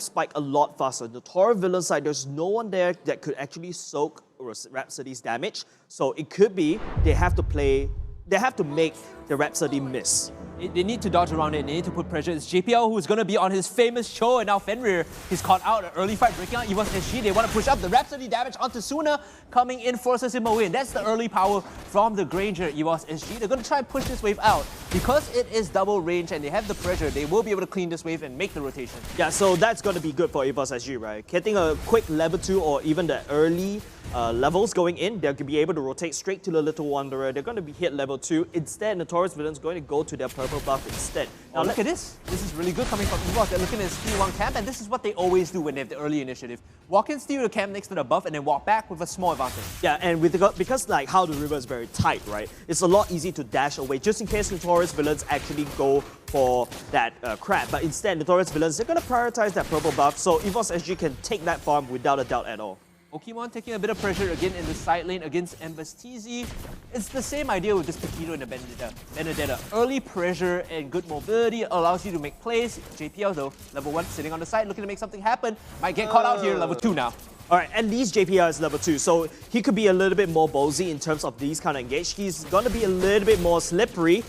spike a lot faster. Notorious villain side, there's no one there that could actually soak Rhapsody's damage. So it could be they have to make the Rhapsody miss. They need to dodge around it, they need to put pressure. It's JPL who's going to be on his famous show, and now Fenrir, he's caught out an early fight, breaking out EVOS SG. They want to push up the Rhapsody damage onto Suna, coming in, forces him away. And that's the early power from the Granger EVOS SG. They're going to try and push this wave out. Because it is double range and they have the pressure, they will be able to clean this wave and make the rotation. Yeah, so that's going to be good for EVOS SG, right? Getting a quick level 2 or even the early levels going in, they'll be able to rotate straight to the Little Wanderer. They're going to be hit level 2. Instead, Notorious Villain's going to go to their purple buff instead. Now look at this. This is really good coming from EVOS. They're looking at his T1 camp, and this is what they always do when they have the early initiative. Walk in, steal the camp next to the buff, and then walk back with a small advantage. Yeah, and because like how the river is very tight, right? It's a lot easy to dash away just in case Notorious Villains actually go for that crab. But instead, Notorious Villains, they're going to prioritize that purple buff, so EVOS SG can take that farm without a doubt at all. Pokemon taking a bit of pressure again in the side lane against MBSTZ. It's the same idea with this Paquito and the Benedetta. Early pressure and good mobility allows you to make plays. JPL though, level 1, sitting on the side, looking to make something happen. Might get caught out here, level 2 now. Alright, at least JPL is level 2, so he could be a little bit more ballsy in terms of these kind of engage. He's going to be a little bit more slippery.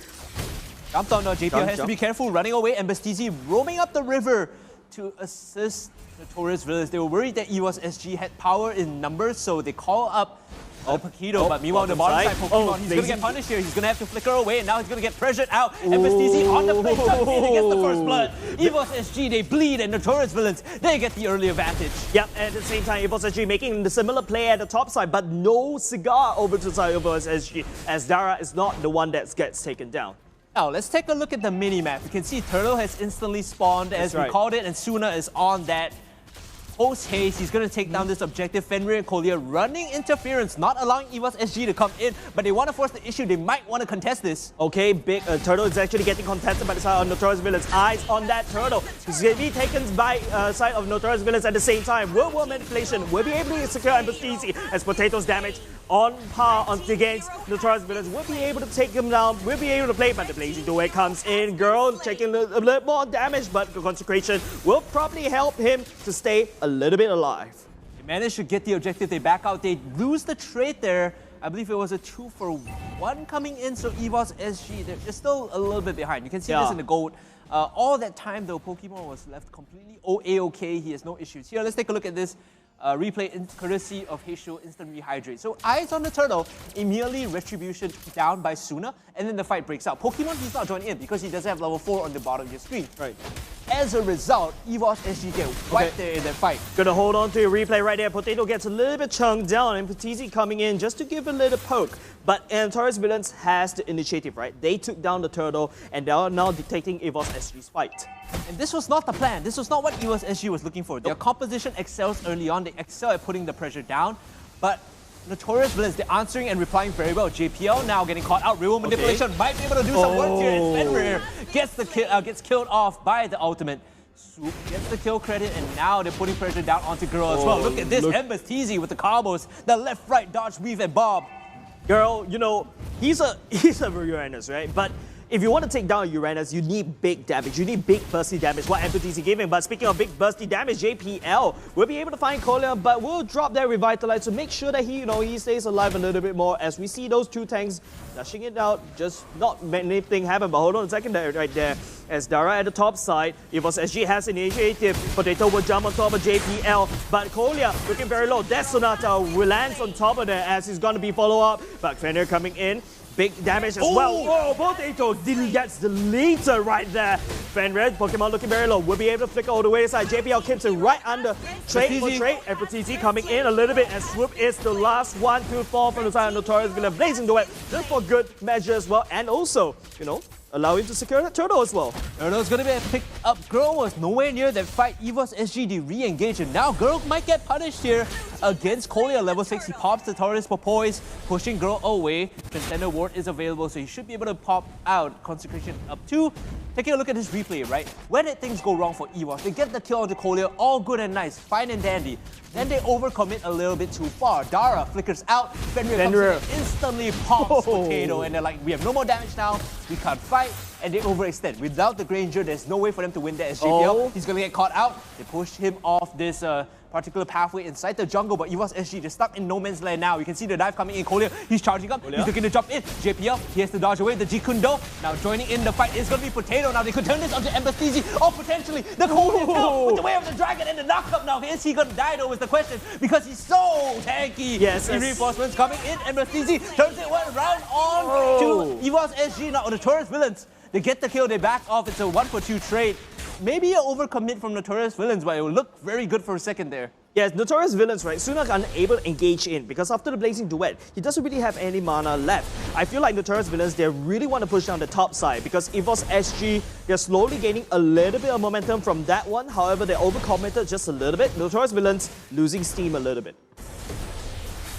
Jumped on now, JPL has to be careful, running away. MBSTZ roaming up the river to assist Notorious Villains. They were worried that EVOS SG had power in numbers, so they call up Paquito. But meanwhile, the bottom side Pokemon, he's going to get punished here. He's going to have to flicker away, and now he's going to get pressured out. MBSTZ on the plate, jumps in against the first blood. EVOS SG, they bleed, and Notorious Villains, they get the early advantage. Yep, and at the same time, EVOS SG making the similar play at the top side, but no cigar over to the side of EVOS SG, as Dara is not the one that gets taken down. Now, let's take a look at the mini-map. You can see Turtle has instantly spawned, as we called it, and Suna is on that. Post-haste, he's going to take down this objective. Fenrir and Collier running interference, not allowing EVOS SG to come in, but they want to force the issue. They might want to contest this. Okay, big Turtle is actually getting contested by the side of Notorious Villains. Eyes on that Turtle. He's going to be taken by side of Notorious Villains at the same time. World Manipulation will be able to secure MBSTZ as Potato's damage on par against Notorious Villains. We'll be able to take him down. We'll be able to play, but the Blazing Duet comes in. Girl taking a little more damage, but the Consecration will probably help him to stay a little bit alive. They managed to get the objective. They back out. They lose the trade there. I believe it was a 2-for-1 coming in, so EVOS SG, they're still a little bit behind. You can see this in the gold. All that time, though, Pokemon was left completely A-OK. He has no issues. Here, let's take a look at this. Replay courtesy of Heisho Instant Rehydrate. So eyes on the Turtle, immediately Retribution down by Suna, and then the fight breaks out. Pokemon, he's not joining in because he doesn't have level 4 on the bottom of your screen. Right. As a result, EVOS SG get wiped there in that fight. Gonna hold on to a replay right there. Potato gets a little bit chunked down, and Petizzi coming in just to give a little poke. But Notorious Villains has the initiative, right? They took down the Turtle, and they are now dictating EVOS SG's fight. And this was not the plan. This was not what EVOS SG was looking for. Their composition excels early on. They excel at putting the pressure down. But Notorious Villains, they're answering and replying very well. JPL now getting caught out. Real Manipulation might be able to do some work here. And Fenrir gets killed off by the ultimate. Swoop gets the kill credit, and now they're putting pressure down onto Girl as well. Look at this. MBSTZ with the combos. The left, right, dodge, weave, and bob. Girl, you know, he's a Uranus, right? But if you want to take down Uranus, you need big damage. You need big bursty damage, what MBSTZ giving. But speaking of big bursty damage, JPL will be able to find Collier, but will drop their Revitalize to make sure that he stays alive a little bit more as we see those two tanks dashing it out. Just not anything happen, but hold on a second there, right there. As Dara at the top side, EVOS SG has initiative. Potato will jump on top of JPL, but Collier looking very low. Death Sonata will land on top of there as he's going to be follow up. But Fenrir coming in. Big damage as well. Oh, Potato gets the leader right there. Fenrir, Pokemon looking very low. Will be able to flicker all the way aside. JPL keeps it right under. Trade for trade. And Petizzi coming in a little bit. And Swoop is the last one to fall from the side of Notorious Villain. Blazing Duet just for good measure as well. And also, you know, allow him to secure that Turtle as well. Turtle's gonna be picked up. Girl was nowhere near that fight. EVOS SG, they re-engage, and now Girl might get punished here. against Kolya, level 6. He pops Notorious for poise, pushing girl away. Transcender Ward is available, so he should be able to pop out. Consecration up 2. Taking a look at this replay, right? Where did things go wrong for EVOS? They get the kill onto Kolya, all good and nice, fine and dandy. Then they overcommit a little bit too far. Dara flickers out, Fenrir comes in and instantly pops Potato, and they're like, we have no more damage now, we can't fight, and they overextend. Without the Granger, there's no way for them to win that as JPL. He's gonna get caught out. They push him off this particular pathway inside the jungle, but EVOS SG, they're stuck in no man's land now. You can see the dive coming in. Kolya, he's charging up, he's looking to jump in. JPL, he has to dodge away the Jikundo. Now joining in the fight is going to be Potato. Now they could turn this onto Embassy. Oh, potentially, the Kolya kill with the way of the dragon and the knockup now. Is he going to die though is the question, because he's so tanky. Yes. The reinforcements coming in. Embassy turns it around on to EVOS SG. Now Notorious Villains, they get the kill, they back off. It's a 1-for-2 trade. Maybe an overcommit from Notorious Villains, but it will look very good for a second there. Yes, Notorious Villains, right? Sunak unable to engage in because after the Blazing Duet, he doesn't really have any mana left. I feel like Notorious Villains, they really want to push down the top side because EVOS SG, they're slowly gaining a little bit of momentum from that one. However, they overcommitted just a little bit. Notorious Villains losing steam a little bit.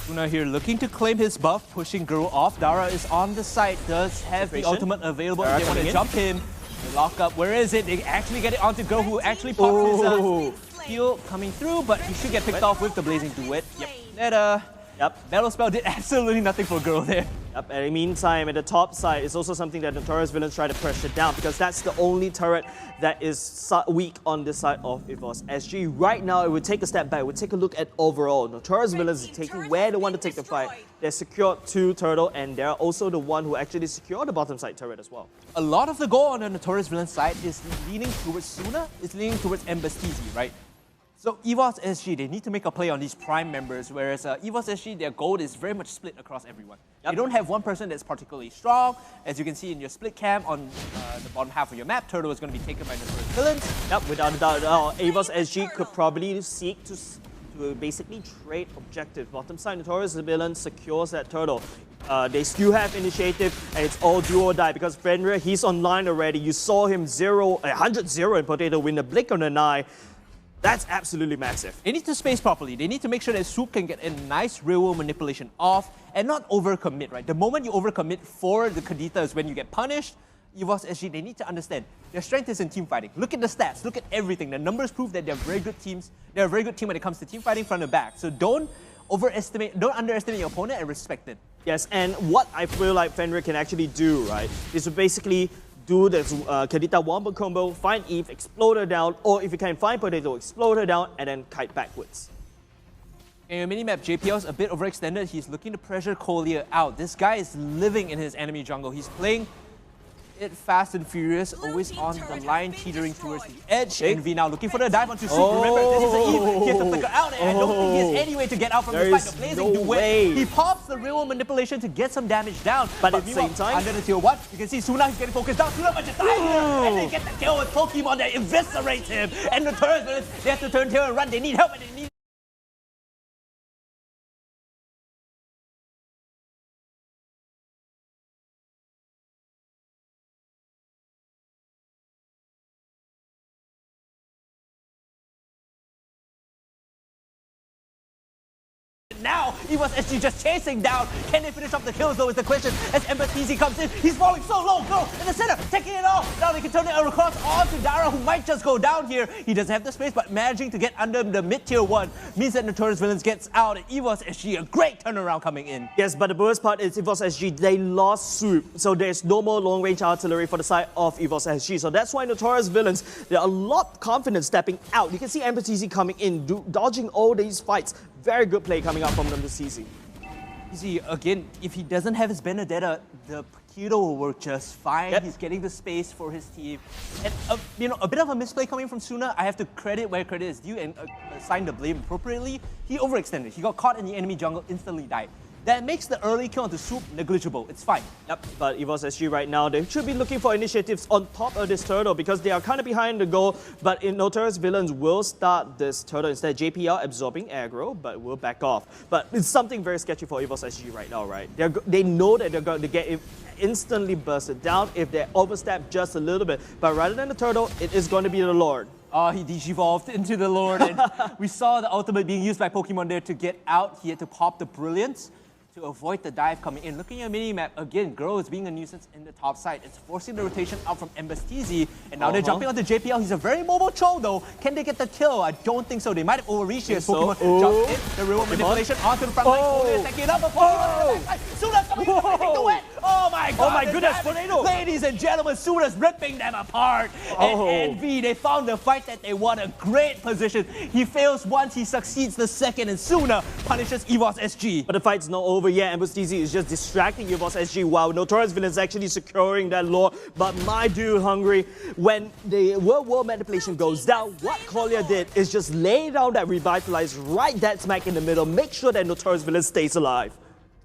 Suna here looking to claim his buff, pushing girl off. Dara is on the side, does have the ultimate available. They want to jump him. They lock up. Where is it? They actually get it onto girl who actually pops his heal coming through, but he should get picked off with the Blazing Duet. That Battle Spell did absolutely nothing for girl there. Yep, and in the meantime, at the top side, it's also something that Notorious Villains try to pressure down because that's the only turret that is weak on this side of EVOS SG. Right now, it would take a step back. We'll take a look at overall. Notorious Villains is taking where they want to take the fight. They secured 2 turtle, and they're also the one who actually secured the bottom side turret as well. A lot of the goal on the Notorious Villains side is leaning towards Suna, is leaning towards Embassy, right? So EVOS SG, they need to make a play on these prime members, whereas EVOS SG, their gold is very much split across everyone. They don't have one person that's particularly strong. As you can see in your split cam on the bottom half of your map, Turtle is going to be taken by Notorious Villains. Yep, without a doubt, EVOS SG could probably seek to basically trade objectives. Bottom side, Notorious Villains secures that turtle. They still have initiative, and it's all do or die because Fenrir, he's online already. You saw him 100-0 in Potato with a blink on an eye. That's absolutely massive. They need to space properly. They need to make sure that Swoop can get a nice real-world manipulation off and not overcommit, right? The moment you overcommit for the Kadita is when you get punished. EVOS SG, they need to understand their strength is in team fighting. Look at the stats, look at everything. The numbers prove that they're very good teams. They're a very good team when it comes to team fighting front and back. So don't underestimate your opponent and respect it. Yes, and what I feel like Fenrir can actually do, right, is to basically do this Kadita wombo combo, find Eve, explode her down, or if you can find Potato, explode her down, and then kite backwards. In your minimap, JPL's a bit overextended. He's looking to pressure Kolya out. This guy is living in his enemy jungle. He's playing it fast and furious, always on the line, teetering towards the edge. Envy now looking for the dive onto Soup. Remember, this is an Eve. He has to flicker out, and I don't think he has any way to get out from the fight. The Blazing Duet. He pops the real manipulation to get some damage down. But at the same time, under the tier 1, you can see Suna, he's getting focused down. Suna might just die here, and they get the kill with Pokemon that eviscerates him. And the Notorious, they have to turn tail and run. They need help, and they need now. EVOS SG just chasing down. Can they finish off the kills though is the question. As Embassy comes in, he's falling so low. Girl in the center, taking it off. Now they can turn it across onto Dara, who might just go down here. He doesn't have the space, but managing to get under the mid-tier 1 means that Notorious Villains gets out. And EVOS SG, a great turnaround coming in. Yes, but the worst part is EVOS SG, they lost Swoop. So there's no more long-range artillery for the side of EVOS SG. So that's why Notorious Villains, they're a lot confident stepping out. You can see Embassy coming in, dodging all these fights. Very good play coming out from them this season. You see, again, if he doesn't have his Benedetta, the Keto will work just fine. He's getting the space for his team. And, a bit of a misplay coming from Suna. I have to credit where credit is due and assign the blame appropriately. He overextended. He got caught in the enemy jungle, instantly died. That makes the early kill onto Swoop negligible. It's fine. Yep, but EVOS SG right now, they should be looking for initiatives on top of this turtle because they are kind of behind the goal. But Notorious Villains will start this turtle instead. JPL absorbing aggro, but will back off. But it's something very sketchy for EVOS SG right now, right? They know that they're going to get instantly bursted down if they overstep just a little bit. But rather than the turtle, it is going to be the Lord. He digivolved into the Lord, and we saw the ultimate being used by Pokemon there to get out. He had to pop the Brilliance to avoid the dive coming in. Looking at mini-map, again, Girl is being a nuisance in the top side. It's forcing the rotation out from MLBB, and now they're jumping onto JPL. He's a very mobile troll, though. Can they get the kill? I don't think so. They might have overreached here. Pokemon jumps in, the real manipulation onto the front line. Cole taking it up before Suna's coming in to take the win. Oh my god! Oh my goodness, Potato! Ladies and gentlemen, Suna's ripping them apart. And Envy, they found the fight that they want. A great position. He fails once, he succeeds the second, and Suna punishes EVOS SG. But the fight's not over yet. MLBB is just distracting EVOS SG while Notorious Villain's actually securing that lore. But my dude, Hungry, when the world manipulation goes down, what Collier did is just lay down that Revitalize right that smack in the middle, make sure that Notorious Villain stays alive.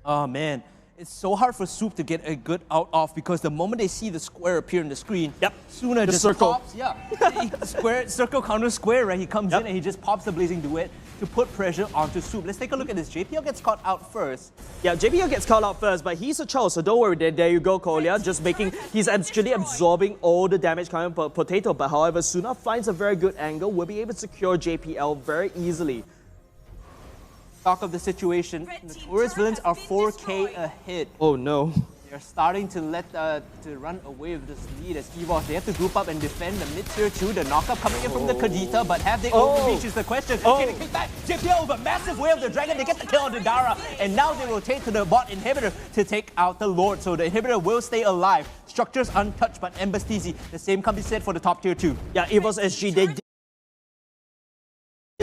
Oh man, it's so hard for Soup to get a good out off because the moment they see the square appear on the screen, Suna just circle. pops. Square, circle counter square, right? He comes in and he just pops the Blazing Duet to put pressure onto Soup. Let's take a look at this. JPL gets caught out first. Yeah, JPL gets caught out first, but he's a child, so don't worry. There you go, Collier. Just he's actually absorbing all the damage coming from Potato. But however, Suna finds a very good angle. Will be able to secure JPL very easily. Talk of the situation, Notorious Villains are 4K ahead. Oh no. They're starting to run away with this lead as EVOS. They have to group up and defend the mid-tier 2. The knockup coming in from the Kadita, but have they overreached is the question. Can they kick back? JPL with a massive wave of the Dragon. They get the kill on the Dara, and now they rotate to the bot inhibitor to take out the Lord. So the inhibitor will stay alive. Structures untouched, but MLBB, the same can be said for the top tier 2. Yeah, EVOS SG, they did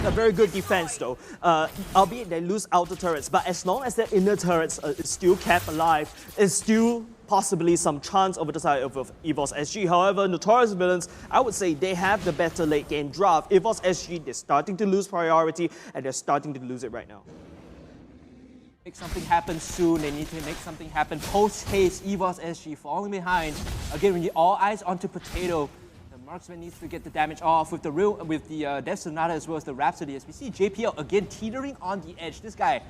a very good defense though, albeit they lose outer turrets, but as long as their inner turrets is still kept alive, it's still possibly some chance over the side of EVOS SG. However, Notorious Villains, I would say they have the better late game draft. EVOS SG, they're starting to lose priority, and they're starting to lose it right now. Make something happen soon. They need to make something happen post-haste. EVOS SG falling behind. Again, when you all eyes onto Potato, Marksman needs to get the damage off with the Death Sonata as well as the Rhapsody. As we see JPL again teetering on the edge. This guy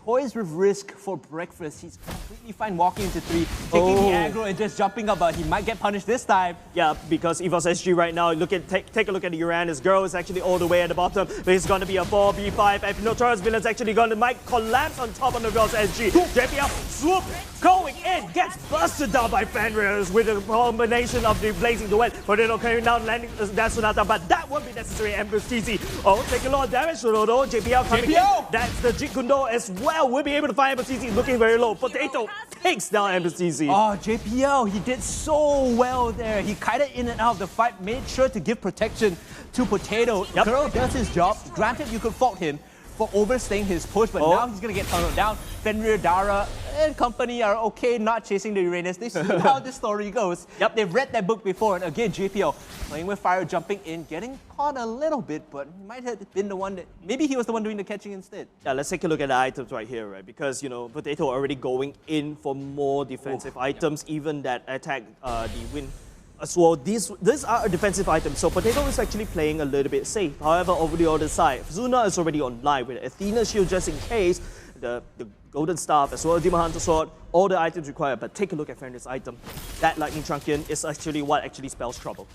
toys with risk for breakfast. He's completely fine walking into 3, taking the aggro and just jumping up, but he might get punished this time. Yeah, because EVOS SG right now, take a look at the Uranus. Girl is actually all the way at the bottom, but it's going to be a 4v5. And Notorious Villain's actually might collapse on top of EVOS SG. JPL swoop going in, gets busted down by Fenrir's with a combination of the Blazing Duet. But it'll carry down landing that Sonata, but that won't be necessary. MLBB, taking a lot of damage. JPL coming in. That's the Jikundo as well. We'll be able to find MLBB looking very low. Potato takes down MLBB. Oh, JPL, he did so well there. He kited in and out of the fight, made sure to give protection to Potato. Girl does his job. Granted, you could fault him for overstaying his push, but now he's going to get tunneled down. Fenrir, Dara, and company are okay not chasing the Uranus. They see how this story goes. They've read that book before, and again, JPL playing with fire, jumping in, getting caught a little bit, but he might have been the one that, maybe he was the one doing the catching instead. Yeah, let's take a look at the items right here, right? Because, Potato already going in for more defensive items, even that attack the win. As well, these are defensive items, so Potato is actually playing a little bit safe. However, over the other side, Suna is already online with Athena Shield just in case, the Golden Staff as well as Demon Hunter Sword, all the items required. But take a look at Fenrir's item. That Lightning Truncheon is actually what actually spells trouble.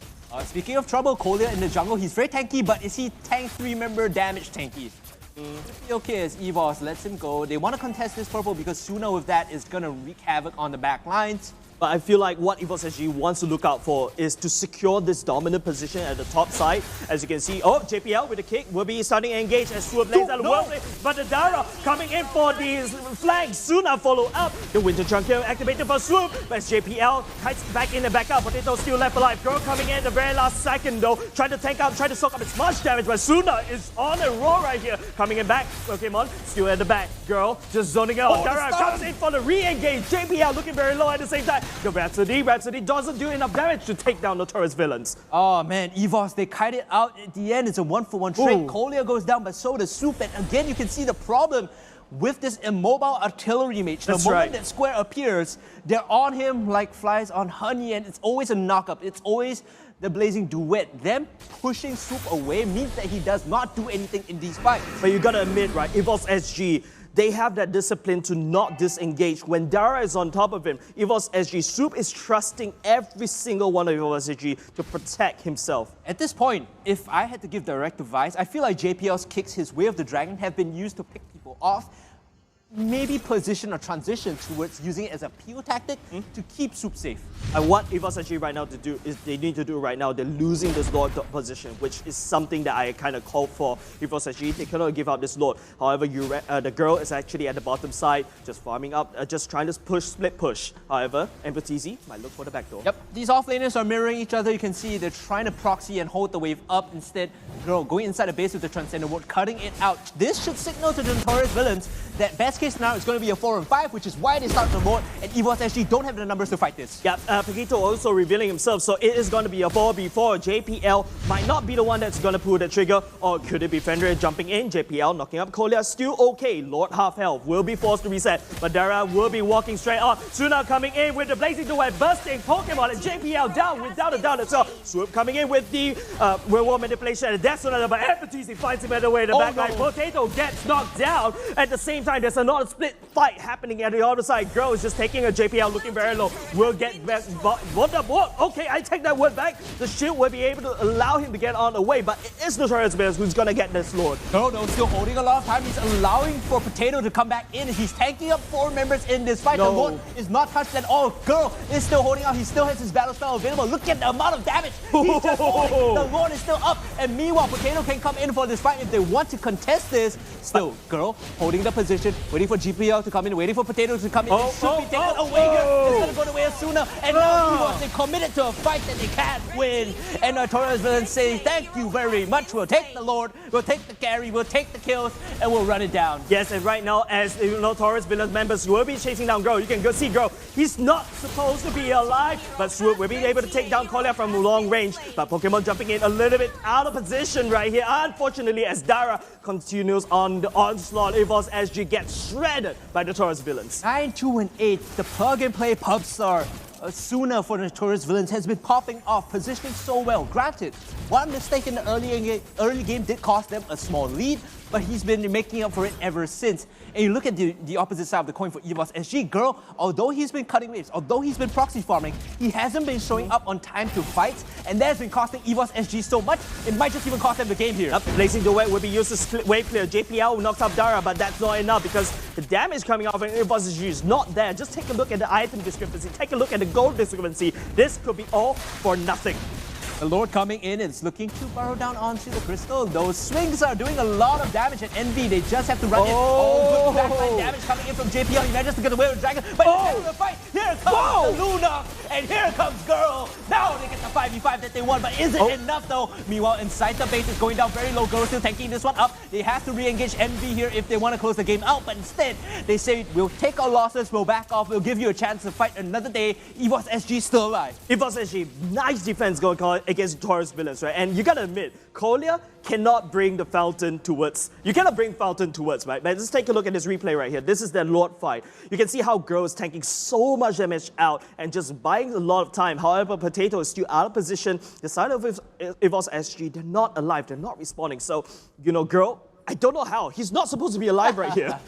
Speaking of trouble, Collier in the jungle, he's very tanky, but is he tank 3-member damage tanky? Okay, as EVOS lets him go. They want to contest this purple because Suna with that is going to wreak havoc on the back lines. But I feel like what EVOS SG wants to look out for is to secure this dominant position at the top side. As you can see, JPL with a kick will be starting to engage as Swoop lands out of well. But the Dara coming in for these flanks. Suna follow up. The Winter Truncheon activated for Swoop. But as JPL kites back in and back up, Potato still left alive. Girl coming in at the very last second though. Trying to tank up, trying to soak up as much damage. But Suna is on a roll right here. Coming in back. Pokemon still at the back. Girl just zoning out. Dara comes in for the re-engage. JPL looking very low at the same time. The Rhapsody doesn't do enough damage to take down Notorious Villains. Oh man, EVOS, they kite it out at the end. It's a 1-for-1 trade. Collier goes down, but so does Soup. And again, you can see the problem with this immobile artillery mage. The moment that square appears, they're on him like flies on honey, and it's always a knockup. It's always the Blazing Duet. Them pushing Soup away means that he does not do anything in these fights. But you gotta admit, right, EVOS SG, they have that discipline to not disengage. When Dara is on top of him, EVOS SG, Swoop is trusting every single one of EVOS SG to protect himself. At this point, if I had to give direct advice, I feel like JPL's kicks, his Way of the Dragon, have been used to pick people off. Maybe position or transition towards using it as a peel tactic to keep Swoop safe. And what EVOS actually right now to do is they need to do right now, they're losing this Lord position, which is something that I kind of called for. EVOS actually, they cannot give out this Lord. However, the girl is actually at the bottom side, just farming up, just trying to push, split push. However, MPTZ might look for the back door. Yep, these offlaners are mirroring each other. You can see they're trying to proxy and hold the wave up. Instead, girl going inside the base with the Transcender Ward, cutting it out. This should signal to the Notorious villains that best case now is going to be a 4 and 5, which is why they start the Lord, and EVOS actually don't have the numbers to fight this. Yeah, Paquito also revealing himself, so it is going to be a 4v4. JPL might not be the one that's going to pull the trigger, or could it be Fenrir jumping in? JPL knocking up Kolia, still okay. Lord half health will be forced to reset. Madara will be walking straight on. Suna coming in with the Blazing Duet, bursting Pokemon, and JPL down without a doubt itself. Swoop coming in with the Werewolf manipulation, and that's another, but MPTZ finds him at the way. The back line, Potato gets knocked down. At the same time, there's another split fight happening at the other side. Girl is just taking a JPL looking very low. Will get back. Okay, I take that word back. The shield will be able to allow him to get on the way, but it is Notorious who's going to get this Lord. No, still holding a lot of time. He's allowing for Potato to come back in. He's tanking up 4 members in this fight. The Lord is not touched at all. Girl is still holding out. He still has his battle style available. Look at the amount of damage. He's just holding. The Lord is still up. And meanwhile, Potato can come in for this fight if they want to contest this. Still, Girl holding the position, waiting for GPL to come in, waiting for Potato to come in. It should be taken away here. It's going to go away sooner. And now they committed to a fight that they can't win. And Notorious villains say, thank you very much. We'll take the Lord, we'll take the carry, we'll take the kills, and we'll run it down. Yes, and right now, as the Notorious villain members will be chasing down Girl, you can go see Girl. He's not supposed to be alive, but Swoop will be able to take down Kolia from long range. But Pokemon jumping in a little bit out of position right here. Unfortunately, as Dara continues on the onslaught, EVOS SG gets shredded by Notorious villains. 9, 2, and 8, the plug-and-play pub star. Sooner for the Notorious villains has been popping off, positioning so well. Granted, one mistake in the early game did cost them a small lead, but he's been making up for it ever since. And you look at the opposite side of the coin for EVOS SG. Girl, although he's been cutting waves, although he's been proxy farming, he hasn't been showing up on time to fight, and that's been costing EVOS SG so much, it might just even cost them the game here. Yep, Blazing Duet will be used to split wave clear. JPL knocks up Dara, but that's not enough because the damage coming off of EVOS SG is not there. Just take a look at the item discrepancy, take a look at the gold discrepancy. This could be all for nothing. The Lord coming in is looking to burrow down onto the crystal. Those swings are doing a lot of damage at Envy. They just have to run in. Good backline damage coming in from JPL. He manages to get away with Dragon. But in the fight, here comes the Luna. And here comes Girl. Now they get the 5v5 that they want. But is it enough though? Meanwhile, inside the base is going down very low. Girl still tanking this one up. They have to re-engage Envy here if they want to close the game out. But instead, they say, we'll take our losses, we'll back off, we'll give you a chance to fight another day. EVOS SG still alive. EVOS SG, nice defense going on against Taurus villains, right? And you gotta admit, Kolia cannot bring the Fountain towards. You cannot bring Fountain towards, right? But let's take a look at this replay right here. This is their Lord fight. You can see how Girl is tanking so much damage out and just buying a lot of time. However, Potato is still out of position. The side of EVOS SG, they're not alive, they're not responding. So, you know, Girl, I don't know how. He's not supposed to be alive right here.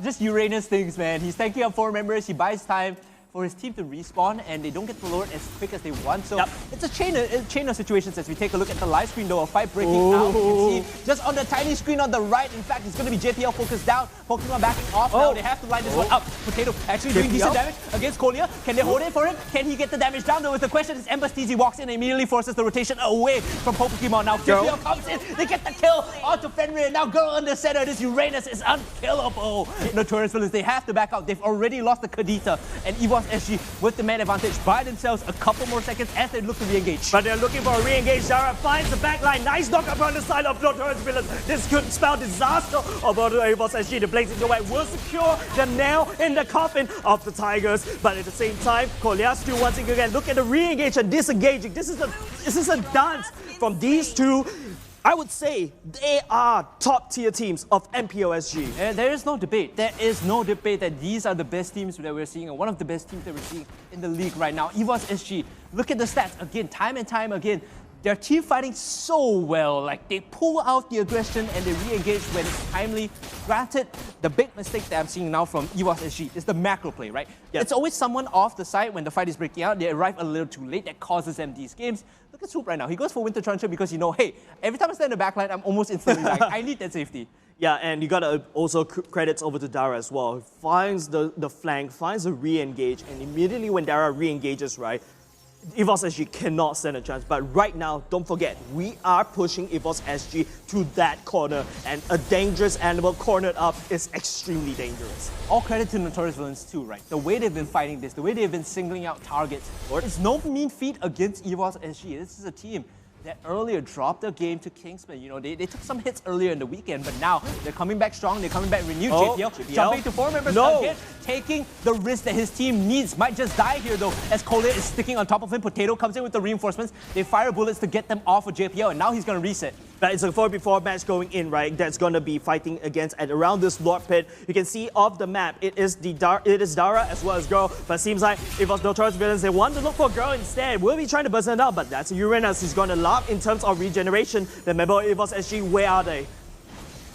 Just Uranus things, man. He's tanking up 4 members, he buys time for his team to respawn, and they don't get the Lord as quick as they want. So it's a chain of situations as we take a look at the live screen though, a fight breaking out. You can see just on the tiny screen on the right, in fact, it's going to be JPL focused down, Pokemon backing off now. They have to line this one up. Potato actually doing decent damage against Kolia. Can they hold it for him? Can he get the damage down? Though, with the question is, MPTZ walks in and immediately forces the rotation away from Pokemon. Now JPL comes in, they get the kill onto Fenrir. Now Girl on the center, this Uranus is unkillable. Notorious villains, they have to back out. They've already lost the Kadita, and EVOS SG with the man advantage buy themselves a couple more seconds as they look to re-engage. But they're looking for a re-engage. Dara finds the backline. Nice knock-up on the side of Notorious villains. This could spell disaster about the EVOS SG. The Blazing Duet will secure the nail in the coffin of the Tigers. But at the same time, Kolia still once again look at the re-engage and disengaging. This is a dance from these two. I would say they are top-tier teams of MPLSG. And there is no debate. There is no debate that these are the best teams that we're seeing, and one of the best teams that we're seeing in the league right now. EVOS SG, look at the stats again, time and time again. Their team fighting so well. Like, they pull out the aggression and they re-engage when it's timely. Granted, the big mistake that I'm seeing now from EVOS SG is the macro play, right? Yep. It's always someone off the side when the fight is breaking out. They arrive a little too late. That causes them these games. Look at Swoop right now. He goes for Winter Truncheon because you know, hey, every time I stand in the backline, I'm almost instantly like, I need that safety. Yeah, and you gotta also credits over to Dara as well. He finds the flank, finds a re-engage, and immediately when Dara re-engages, right, EVOS SG cannot stand a chance. But right now, don't forget, we are pushing EVOS SG to that corner, and a dangerous animal cornered up is extremely dangerous. All credit to Notorious Villains too, right? The way they've been fighting this, the way they've been singling out targets. It's no mean feat against EVOS SG. This is a team that earlier dropped their game to Kingsman. You know, they took some hits earlier in the weekend, but now they're coming back strong, they're coming back renewed. JPL jumping to 4 members again, taking the risk that his team needs. Might just die here though, as Collier is sticking on top of him. Potato comes in with the reinforcements. They fire bullets to get them off of JPL, and now he's gonna reset. But it's a 4v4 match going in, right? That's going to be fighting against at around this Lord Pit. You can see off the map, it is Dara as well as Girl. But it seems like if it's Notorious Villains, they want to look for Girl instead. We'll be trying to burst it out, but that's Uranus who's going to lock in terms of regeneration. Remember, EVOS SG, where are they?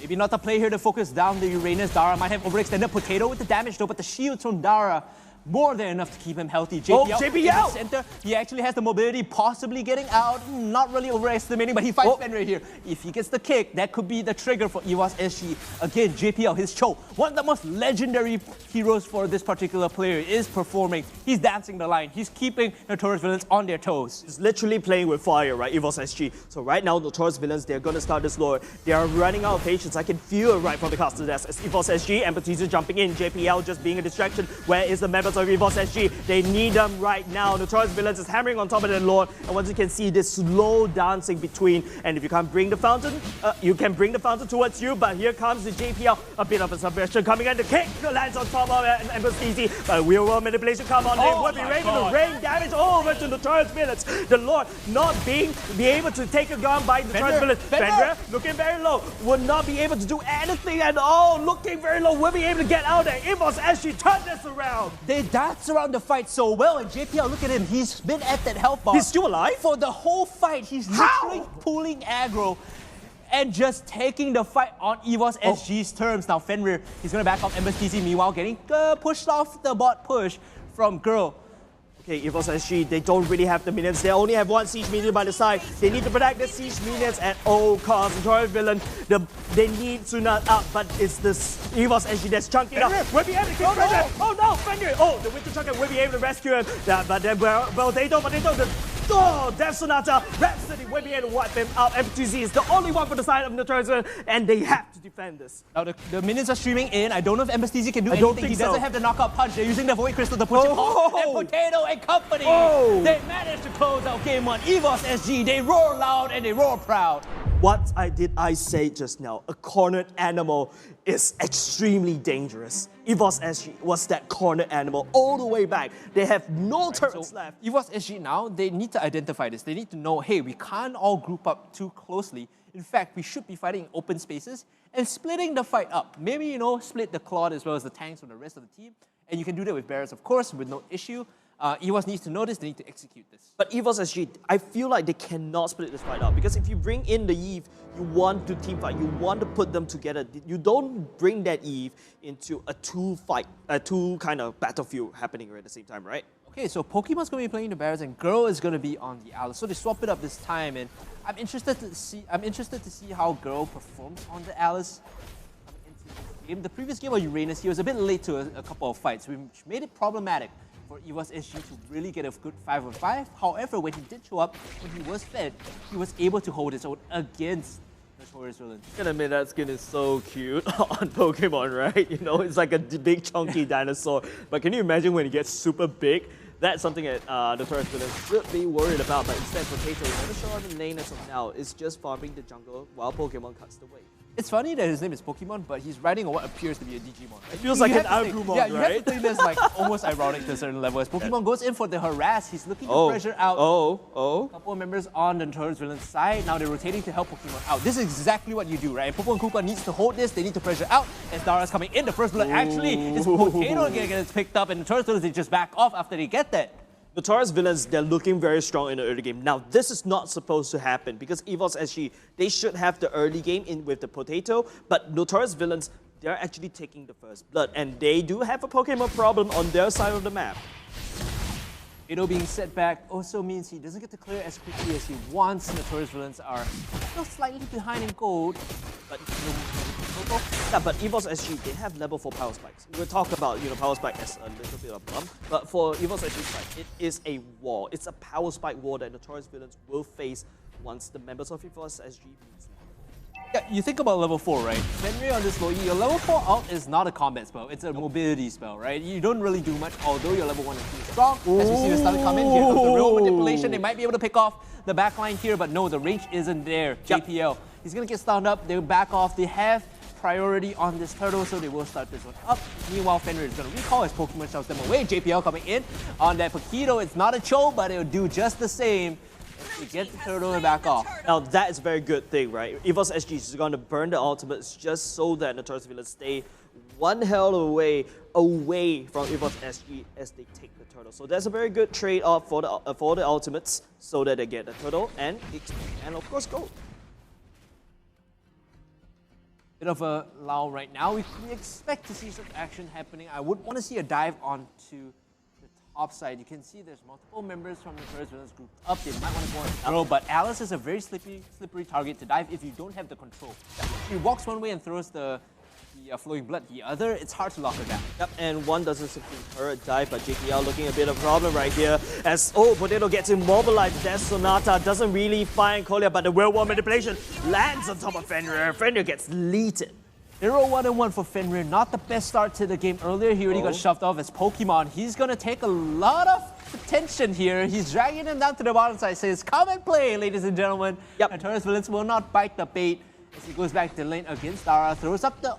Maybe not the play here to focus down the Uranus. Dara might have overextended Potato with the damage though, but the shields from Dara more than enough to keep him healthy. JPL in the center, he actually has the mobility, possibly getting out. Not really overestimating, but he fights Fenrir here. If he gets the kick, that could be the trigger for EVOS SG. Again, JPL, his Cho, one of the most legendary heroes for this particular player, is performing. He's dancing the line. He's keeping Notorious Villains on their toes. He's literally playing with fire, right, EVOS SG. So right now, Notorious Villains, they're going to start this Lord. They are running out of patience. I can feel it right from the caster desk. As EVOS SG and Batista jumping in, JPL just being a distraction. Where is the members of EVOS SG? They need them right now. Notorious Villains is hammering on top of their Lord, and once you can see this slow dancing between, and if you can't bring the fountain, you can bring the fountain towards you, but here comes the JPL, a bit of a subversion coming in, the kick lands on top of it, and easy, but real world manipulation come on, they would be able to rain damage over to Notorious Villains. The Lord not be able to take a gun by Notorious Villains. Fenrir looking very low, would not be able to do anything at all, looking very low, will be able to get out there. EVOS SG turn this around. They dance around the fight so well, and JPL, look at him, he's been at that health bar. He's still alive? For the whole fight, he's literally pulling aggro and just taking the fight on EVOS SG's terms. Now Fenrir, he's gonna back off MSTZ, meanwhile getting pushed off the bot push from Girl. Okay, EVOS SG, they don't really have the minions. They only have one siege minion by the side. They need to protect the siege minions at all costs. Notorious Villain, they need Sunat up, but it's this EVOS SG that's chunking up. We'll be able to kill Fenrir. Oh no, Fenrir! Oh, the Winter Chunker will be able to rescue him. Yeah, but then, well, they don't. Death Sonata, Rhapsody will be able to wipe them out. FTZ is the only one for the side of Notorious Villain, and they have to defend this. Now the minions are streaming in. I don't know if MSTZ can do anything. He doesn't have the knockout punch. They're using the Void Crystal to push him off. And Potato and company, they managed to close out game 1. EVOS SG, they roar loud and they roar proud. What did I say just now? A cornered animal is extremely dangerous. EVOS SG was that cornered animal all the way back. They have no turrets left. EVOS SG now, they need to identify this. They need to know, hey, we can't all group up too closely. In fact, we should be fighting in open spaces and splitting the fight up. Maybe, you know, split the Claude as well as the tanks from the rest of the team. And you can do that with Barrets, of course, with no issue. EVOS needs to know this, they need to execute this. But EVOS SG, I feel like they cannot split this fight up, because if you bring in the Eve, you want to team fight, you want to put them together. You don't bring that Eve into a two kind of battlefield happening at the same time, right? Okay, so Pokemon's going to be playing the Barrets and Girl is going to be on the Alice. So they swap it up this time, and I'm interested to see how Girl performs on the Alice. Game. The previous game of Uranus, he was a bit late to a couple of fights, which made it problematic for EVOS SG to really get a good 5-on-5. However, when he did show up, when he was fed, he was able to hold his own against Notorious Villains. I can admit that skin is so cute on Pokemon, right? You know, it's like a big chunky dinosaur. But can you imagine when it gets super big? That's something that Notorious Villains should be worried about. But instead, Potato never show up in lane as of now. It's just farming the jungle while Pokemon cuts the way. It's funny that his name is Pokemon, but he's riding on what appears to be a Digimon. It feels like an Agumon, yeah, you right? have to think that's like almost ironic to a certain level. As Pokemon goes in for the harass, he's looking to pressure out a couple of members on the Notorious Villains side. Now they're rotating to help Pokemon out. This is exactly what you do, right? Popo and Koopa needs to hold this, they need to pressure out. As Dara's coming in, the first blood actually is Potato gets picked up, and Notorious Villains, they just back off after they get that. Notorious Villains, they're looking very strong in the early game. Now, this is not supposed to happen because EVOS SG, they should have the early game in with the potato, but Notorious Villains, they're actually taking the first blood, and they do have a Pokemon problem on their side of the map. Potato being set back also means he doesn't get to clear as quickly as he wants. Notorious Villains are still slightly behind in gold, but yeah, but EVOS SG, they have level 4 power spikes. We'll talk about power spike as a little bit of bump, but for EVOS SG side, it is a wall. It's a power spike wall that Notorious Villains will face once the members of EVOS SG beats them. Yeah, you think about level 4, right? Fenrir on this low E, your level 4 ult is not a combat spell, it's a mobility spell, right? You don't really do much, although your level 1 and 2 is strong. As we see the stun come in, here comes the real manipulation. They might be able to pick off the backline here, but no, the range isn't there. JPL, he's gonna get stunned up, they'll back off, they have priority on this turtle, so they will start this one up. Meanwhile, Fenrir is gonna recall his Pokemon, shoves them away. JPL coming in on that Paquito. It's not a choke, but it'll do just the same. To get the turtle and back off. Now that is a very good thing, right? EVOS SG is going to burn the ultimates just so that Notorious Villains stay one hell away from EVOS SG as they take the turtle. So that's a very good trade-off for the ultimates so that they get the turtle and XP and of course gold. Bit of a lull right now. We expect to see some action happening. I would want to see a dive onto top side. You can see there's multiple members from the Notorious Villains group up. They might want to go on the throw, but Alice is a very slippery target to dive if you don't have the control. She walks one way and throws the flowing blood. The other, it's hard to lock her down. Yep, and one doesn't simply turret dive, but JPL looking a bit of a problem right here as, Potato gets immobilized. That Sonata doesn't really find Kolya, but the Werewolf manipulation lands on top of Fenrir. Fenrir gets leeted. 0-1-1 for Fenrir. Not the best start to the game earlier. He already got shoved off as Pokemon. He's going to take a lot of attention here. He's dragging him down to the bottom side. Says, come and play, ladies and gentlemen. Yep. Notorious Villains will not bite the bait as he goes back to lane against Dara. Throws up the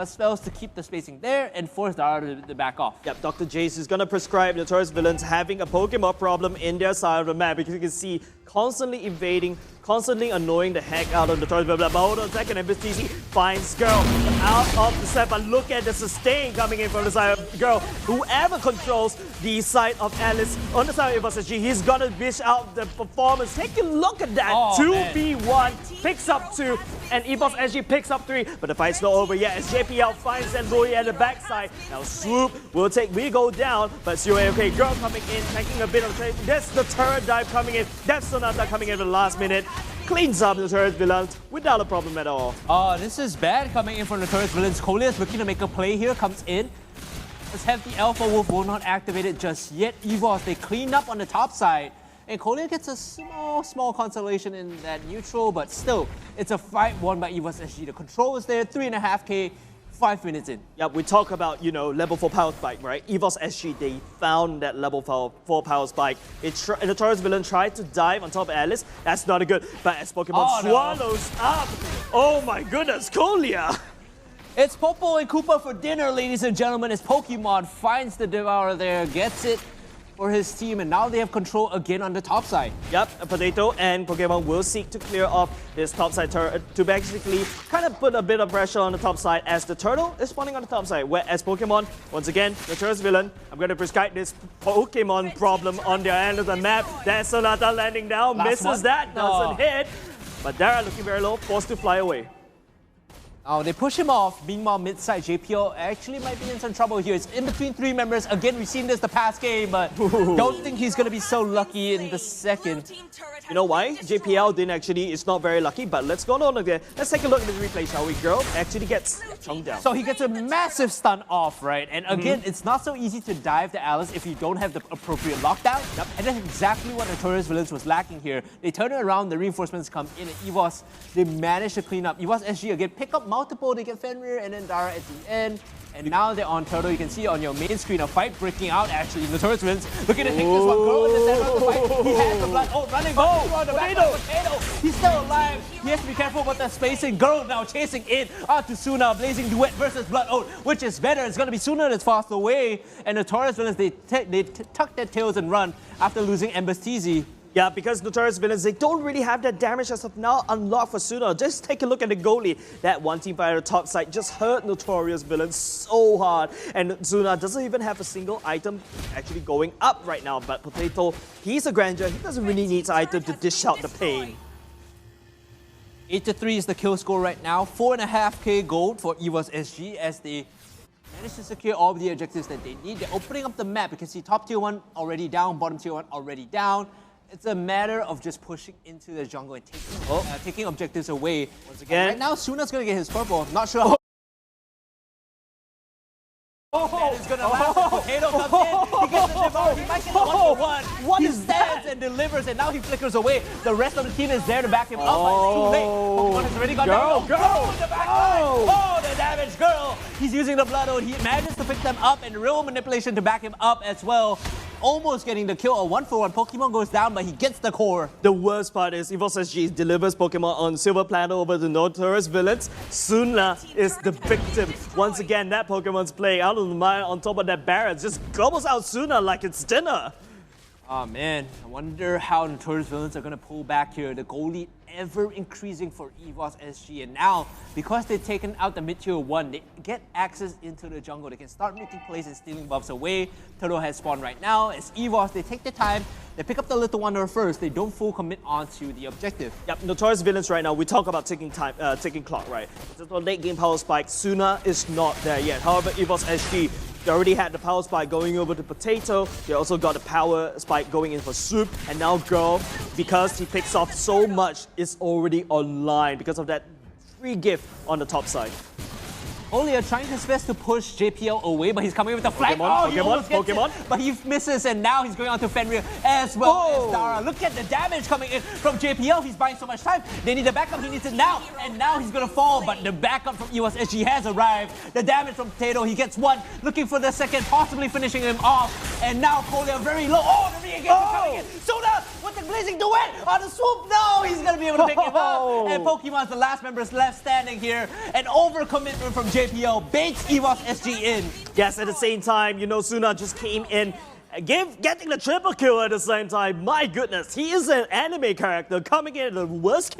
spells to keep the spacing there and force Dara to back off. Yep, Dr. Jace is going to prescribe Notorious Villains having a Pokemon problem in their side of the map because you can see constantly evading, constantly annoying the heck out of Notorious Villains. But hold on a second, MSTC finds Girl out of the set, but look at the sustain coming in from the side of Girl. Whoever controls the side of Alice on the side of EVOS SG, he's going to dish out the performance. Take a look at that, 2v1, picks up 2, and EVOS SG picks up 3, but the fight's not over yet as JPL finds that Louis at the backside. Now Swoop will take go down, but okay, Girl coming in, taking a bit of trade. That's the turret dive coming in. That's Sonata coming in at the last minute. Cleans up Notorious Villains without a problem at all. Oh, this is bad coming in from Notorious Villains. Kolya is looking to make a play here, comes in. Let's have the Alpha Wolf will not activate it just yet. EVOS, they clean up on the top side. And Kolya gets a small consolation in that neutral, but still, it's a fight won by EVOS SG. The control is there, 3.5k, 5 minutes in. Yeah, we talk about, level 4 power spike, right? EVOS SG, they found that level 4 power spike. The Notorious Villain tried to dive on top of Alice. That's not good. But as Pokemon swallows up, oh my goodness, Kolya! It's Popo and Koopa for dinner, ladies and gentlemen, as Pokemon finds the Devourer there, gets it for his team, and now they have control again on the top side. Yep, a Potato and Pokemon will seek to clear off this top side turret to basically kind of put a bit of pressure on the top side as the turtle is spawning on the top side. Whereas Pokemon, once again, Notorious Villain, I'm going to prescribe this Pokemon problem on their end of the map. That's Sonata landing down, misses that, doesn't hit. But Dara looking very low, forced to fly away. Oh, they push him off. Meanwhile, mid-side JPL actually might be in some trouble here. It's in between 3 members. Again, we've seen this the past game, but don't think he's going to be so lucky in the second. You know why? JPL didn't actually, it's not very lucky, but let's go on there. Let's take a look at the replay, shall we? Girl actually gets chunked down. So he gets a massive stun off, right? And again, it's not so easy to dive to Alice if you don't have the appropriate lockdown. Yep. And that's exactly what Notorious Villains was lacking here. They turn it around, the reinforcements come in, and EVOS, they manage to clean up. EVOS SG again, pick up multiple, they get Fenrir and then Dara at the end. And now they're on Turtle. You can see on your main screen a fight breaking out actually. Notorious Villains looking to take this one. Girl in the center of the fight. He has the blood. Oh, running on the back of Potato. He's still alive. He has to be careful about that spacing. Girl now chasing in onto Suna. Blazing Duet versus Blood Oath. Which is better? It's going to be Suna that's faster away. And Notorious Villains, they tuck their tails and run after losing Ember's TZ. Yeah, because Notorious Villains, they don't really have that damage as of now unlocked for Suna. Just take a look at the goalie. That one team fighter top side just hurt Notorious Villains so hard. And Suna doesn't even have a single item actually going up right now. But Potato, he's a grandeur. He doesn't really need an item to dish out the pain. 8-3 is the kill score right now. 4.5k gold for EVOS SG as they manage to secure all of the objectives that they need. They're opening up the map. You can see top tier 1 already down, bottom tier 1 already down. It's a matter of just pushing into the jungle and taking objectives away. Once again. Right now, Suna's going to get his purple. Not sure how that is going to last. Potato comes in. He gets the devour. He might get the 1-for-1. He stands and delivers, and now he flickers away. The rest of the team is there to back him up, but it's too late. Pokemon has already gone down. Go! The backside. Oh, the damage girl. He's using the Blood Ode. He manages to pick them up, and real manipulation to back him up as well. Almost getting the kill. A 1-for-1. Pokemon goes down, but he gets the core. The worst part is EVOS SG delivers Pokemon on silver platter over the Notorious Villains. Suna is the victim. Once again, that Pokemon's playing out of the mind on top of that Barret. Just gobbles out Suna like it's dinner. Oh man, I wonder how Notorious Villains are going to pull back here. The goal lead ever increasing for EVOS SG, and now because they've taken out the mid-tier 1, they get access into the jungle. They can start making plays and stealing buffs away. Turtle has spawned right now. As EVOS, they take their time, they pick up the little wonder first, they don't full commit onto the objective. Yep, Notorious Villains right now, we talk about ticking clock, right? It's a late game power spike. Suna is not there yet. However, EVOS SG, they already had the power spike going over to Potato. They also got the power spike going in for Soup. And now Girl, because he picks off so much, is already online because of that free gift on the top side. Olia trying his best to push JPL away, but he's coming with the flag. Pokemon. But he misses, and now he's going on to Fenrir as well as Dara. Look at the damage coming in from JPL. He's buying so much time. They need the backup. He needs it now. And now he's going to fall, but the backup from EVOS SG has arrived. The damage from Potato, he gets one. Looking for the second, possibly finishing him off. And now Olia very low. Oh, the re-engage is coming in. Suna with the blazing duet on the swoop. No, he's going to be able to pick him up. And Pokemon's the last members left standing here. An overcommitment from JPL baits EVOS SG in. Yes, at the same time, you know, Suna just came in, getting the triple kill at the same time. My goodness, he is an anime character coming in at the worst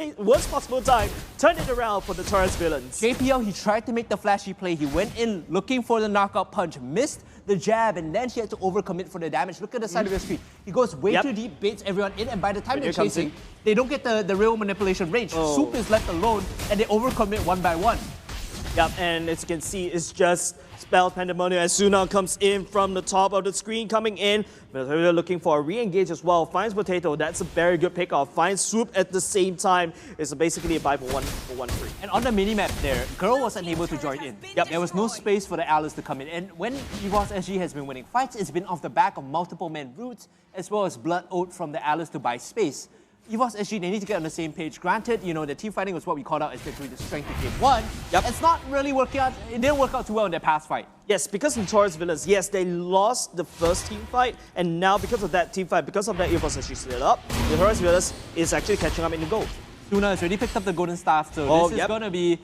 possible time, turn it around for the Notorious Villains. JPL, he tried to make the flashy play. He went in looking for the knockout punch, missed the jab, and then he had to overcommit for the damage. Look at the side of the screen. He goes way too deep, baits everyone in, and by the time they're chasing, they don't get the real manipulation range. Soup is left alone, and they overcommit one by one. Yep, and as you can see, it's just Spell Pandemonium as Suna comes in from the top of the screen, coming in. They're looking for a re-engage as well. Finds Potato, that's a very good pickoff. Finds Swoop at the same time. It's basically a buy for one free. And on the minimap there, Girl was unable to join in. Yep, there was no space for the Alice to come in. And when EVOS SG has been winning fights, it's been off the back of multiple man roots, as well as Blood Ode from the Alice to buy space. EVOS SG, they need to get on the same page. Granted, you know, the team fighting was what we called out as the strength of game 1. Yep. It's not really working out. It didn't work out too well in their past fight. Yes, because Notorious Villains, yes, they lost the first team fight, and now because of that team fight, because of that EVOS SG split up, Notorious Villains is actually catching up in the gold. Suna has already picked up the golden staff, so this is going to be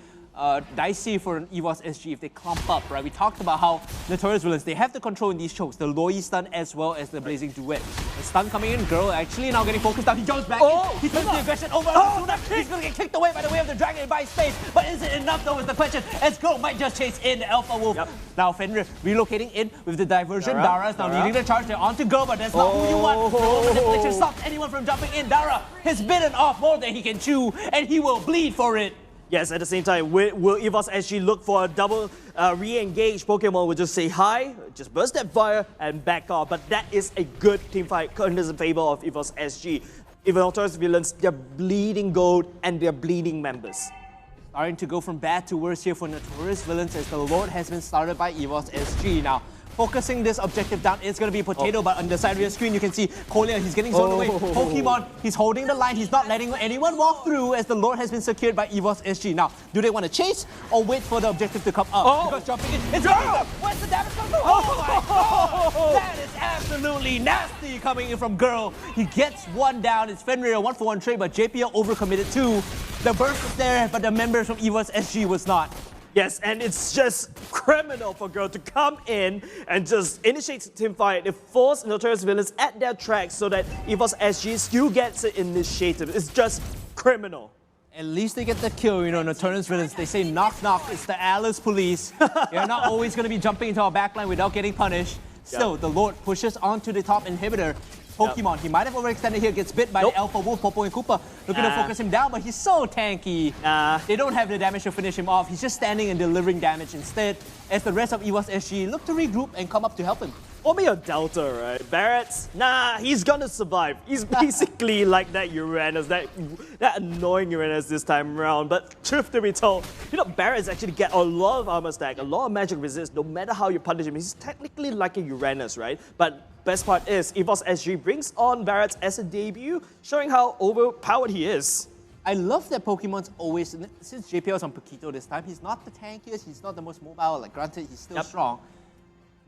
dicey for an EVOS SG if they clump up, right? We talked about how Notorious Villains, they have the control in these chokes, the Loi stun as well as the blazing duet. The stun coming in, Girl actually now getting focused down. He jumps back in. He turns the aggression over on Suna. He's going to get kicked away by the way of the dragon and buy space. But is it enough though is the question, as Girl might just chase in the Alpha Wolf. Now Fenrir relocating in with the diversion. Dara is now leading the charge. They're onto Girl, but that's not who you want. No manipulation stops anyone from jumping in. Dara has bitten off more than he can chew, and he will bleed for it. Yes, at the same time, will EVOS SG look for a double re-engage? Pokemon will just say hi, just burst that fire, and back off. But that is a good team fight in favor of EVOS SG. Even Notorious Villains, they're bleeding gold and they're bleeding members. Starting to go from bad to worse here for Notorious Villains as the Lord has been started by EVOS SG. Now, focusing this objective down is going to be Potato, but on the side of your screen you can see Kolia, he's getting zoned away. Pokemon, he's holding the line, he's not letting anyone walk through as the Lord has been secured by EVOS SG. Now, do they want to chase or wait for the objective to come up? Because jumping in, it's coming up! Where's the damage coming from? Oh my god! That is absolutely nasty coming in from Girl. He gets one down, it's Fenrir, a 1-for-1 trade, but JPL overcommitted too. The burst was there, but the members from EVOS SG was not. Yes, and it's just criminal for Girl to come in and just initiate a team fight. They force Notorious Villains at their tracks so that EVOS SG still gets the initiative. It's just criminal. At least they get the kill, you know, Notorious Villains. They say knock knock, it's the Alice police. You're not always going to be jumping into our backline without getting punished. Still, the Lord pushes onto the top inhibitor. Pokemon, he might have overextended here, gets bit by the Alpha Wolf, Popo and Koopa. Looking to focus him down, but he's so tanky. They don't have the damage to finish him off. He's just standing and delivering damage instead, as the rest of EVOS SG look to regroup and come up to help him. Only a Delta, right? Barrett's, nah, he's gonna survive. He's basically like that Uranus, that annoying Uranus this time around. But truth to be told, you know, Barrett's actually get a lot of armor stack, a lot of magic resist, no matter how you punish him. He's technically like a Uranus, right? But best part is, EVOS SG brings on Barrett's as a debut, showing how overpowered he is. I love that Pokemon's always, since JPL's on Paquito this time, he's not the tankiest, he's not the most mobile, like granted, he's still strong.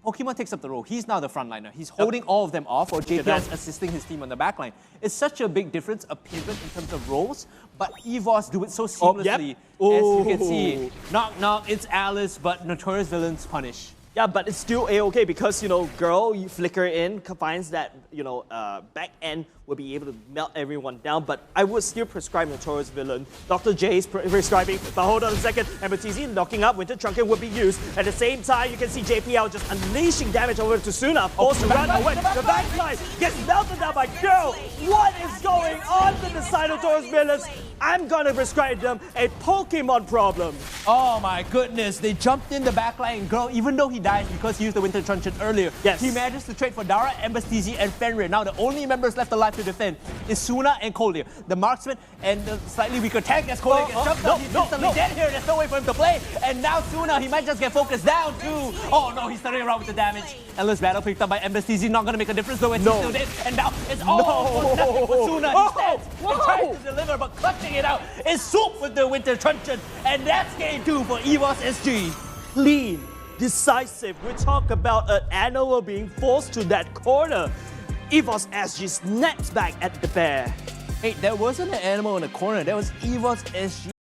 Pokemon takes up the role. He's now the frontliner. He's holding all of them off, or JPL's assisting his team on the backline. It's such a big difference, a pivot in terms of roles, but EVOS do it so seamlessly. As you can see, knock knock, it's Alice, but Notorious Villains punish. Yeah, but it's still A-okay because, you know, Girl, you flicker in, finds that, you know, back end will be able to melt everyone down, but I would still prescribe Notorious Villain. Dr. J's prescribing, but hold on a second, MLBB knocking up, Winter Trunking would be used. At the same time, you can see JPL just unleashing damage over to Suna, forced to run away. The backline gets melted down by Girl. What is going on with the side of Notorious Villains? I'm gonna prescribe them a Pokemon problem. Oh my goodness, they jumped in the backline and Girl, even though he dies because he used the Winter Truncheon earlier, he manages to trade for Dara, MLBB, and Fenrir. Now the only members left alive to defend is Suna and Koldir. The marksman and the slightly weaker tank as Koldir gets jumped up. He's instantly dead here, there's no way for him to play. And now Suna, he might just get focused down too. Oh no, he's turning around with the damage. Endless battle picked up by MLBB, not gonna make a difference though, and he's still dead. And now it's all for nothing for Suna. He stands and tries to deliver, but clutching it out is Soup with the Winter Truncheon. And that's game 2 for EVOS SG. Clean, decisive. We talk about an animal being forced to that corner. EVOS SG snaps back at the bear. Hey, there wasn't an animal in the corner. That was EVOS SG.